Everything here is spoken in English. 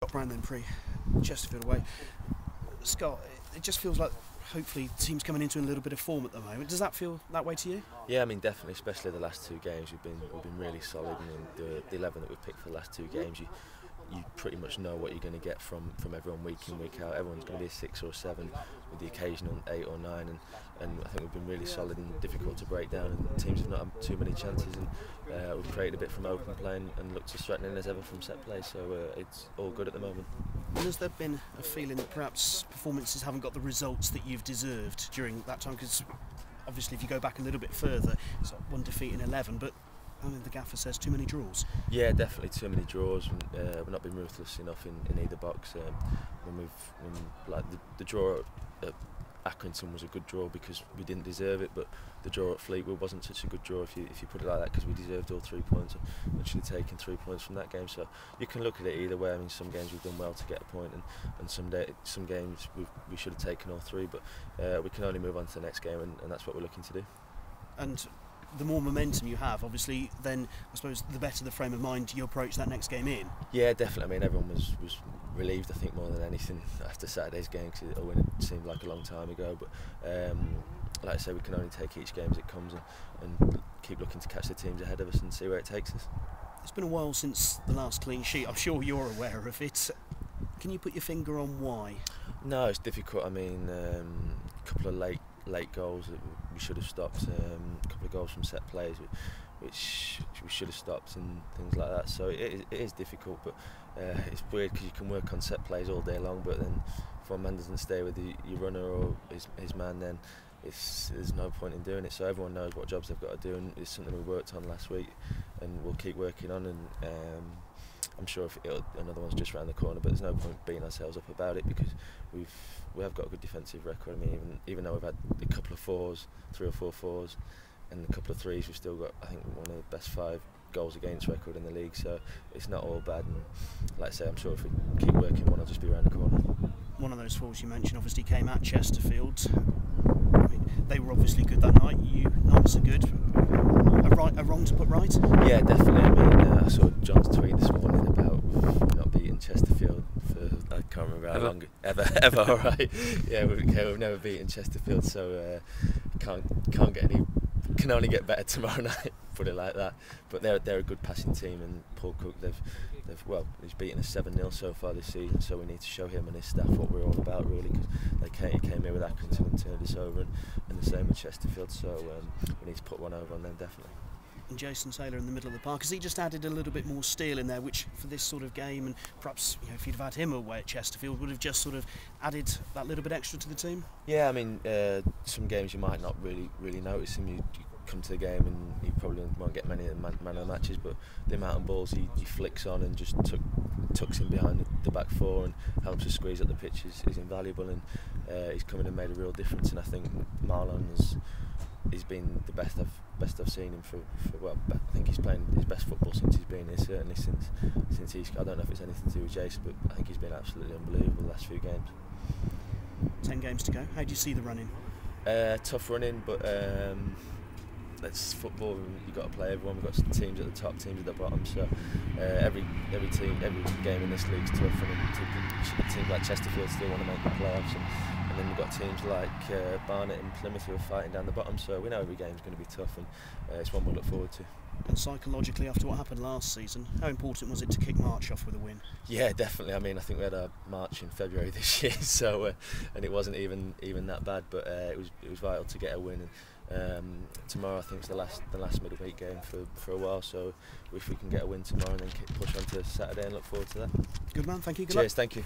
Scott Brown then Chesterfield away. Scott, it just feels like hopefully the team's coming into a little bit of form at the moment. Does that feel that way to you? Yeah, I mean definitely, especially the last two games we've been really solid, and the 11 that we've picked for the last two games, you pretty much know what you're going to get from everyone week in, week out. Everyone's going to be a 6 or 7 with the occasional 8 or 9, and I think we've been really solid and difficult to break down, and teams have not had too many chances, and we've created a bit from open play and looked as threatening as ever from set play, so it's all good at the moment. And has there been a feeling that perhaps performances haven't got the results that you've deserved during that time? Because obviously if you go back a little bit further, it's like 1 defeat in 11, but I mean, the gaffer says too many draws. Yeah, definitely too many draws. We've not been ruthless enough in either box. The draw at Accrington was a good draw because we didn't deserve it, but the draw at Fleetwood wasn't such a good draw if you put it like that, because we deserved all 3 points. And actually taking 3 points from that game, so you can look at it either way. I mean, some games we've done well to get a point, and some games we should have taken all 3, but we can only move on to the next game, and that's what we're looking to do. And the more momentum you have, obviously, then I suppose the better the frame of mind you approach that next game in. Yeah, definitely. I mean, everyone was relieved, I think, more than anything after Saturday's game, because a win seemed like a long time ago. But like I say, we can only take each game as it comes, and keep looking to catch the teams ahead of us and see where it takes us. It's been a while since the last clean sheet. I'm sure you're aware of it. Can you put your finger on why? No, it's difficult. I mean, a couple of late goals that we should have stopped, a couple of goals from set plays which we should have stopped, and things like that. So it is difficult, but it's weird because you can work on set plays all day long, but then if one man doesn't stay with your runner or his man, then there's no point in doing it. So everyone knows what jobs they've got to do, and it's something we worked on last week and we'll keep working on, and I'm sure if another one's just around the corner, but there's no point beating ourselves up about it, because we have got a good defensive record. I mean, even though we've had a couple of 4s, 3 or 4 4s, and a couple of 3s, we've still got, I think, one of the best 5 goals against record in the league. So it's not all bad. And like I say, I'm sure if we keep working, one will just be around the corner. One of those 4s you mentioned obviously came at Chesterfield. I mean, they were obviously good that night. You not so good. A wrong to put right? Yeah, definitely. I mean, I saw John's tweet this morning about not beating Chesterfield for, I can't remember how long, ever. All right. Yeah, we've never beaten Chesterfield, so can only get better tomorrow night. Put it like that. But they're a good passing team, and Paul Cook, he's beaten us 7-0 so far this season. So we need to show him and his staff what we're all about, really, because he came here with Accrington and turned us over, and the same with Chesterfield. So we need to put one over on them, definitely. And Jason Taylor in the middle of the park, has he just added a little bit more steel in there, which for this sort of game, and perhaps if you'd have had him away at Chesterfield, would have just sort of added that little bit extra to the team? Yeah, I mean, some games you might not really notice him. You come to the game and he probably won't get many man of the matches, but the amount of balls he flicks on and just tucks in behind the back 4 and helps us squeeze up the pitch is invaluable, and he's come in and made a real difference. And I think Marlon he's been the best I've seen him for well, I think he's playing his best football since he's been here, certainly since he's, I don't know if it's anything to do with Jason, but I think he's been absolutely unbelievable the last few games. 10 games to go. How do you see the running? Tough running, but that's football. You've got to play everyone. We've got teams at the top, teams at the bottom. So every game in this league's tough, and teams like Chesterfield still want to make the playoffs, and then we've got teams like Barnet and Plymouth who are fighting down the bottom. So we know every game's going to be tough, and it's one we'll look forward to. And psychologically, after what happened last season, how important was it to kick March off with a win? Yeah, definitely. I mean, I think we had a March in February this year, so and it wasn't even that bad, but it was vital to get a win. And tomorrow, I think, is the last midweek game for a while. So if we can get a win tomorrow and then push on to Saturday, and look forward to that. Good man. Thank you. Good Cheers. luck. Thank you.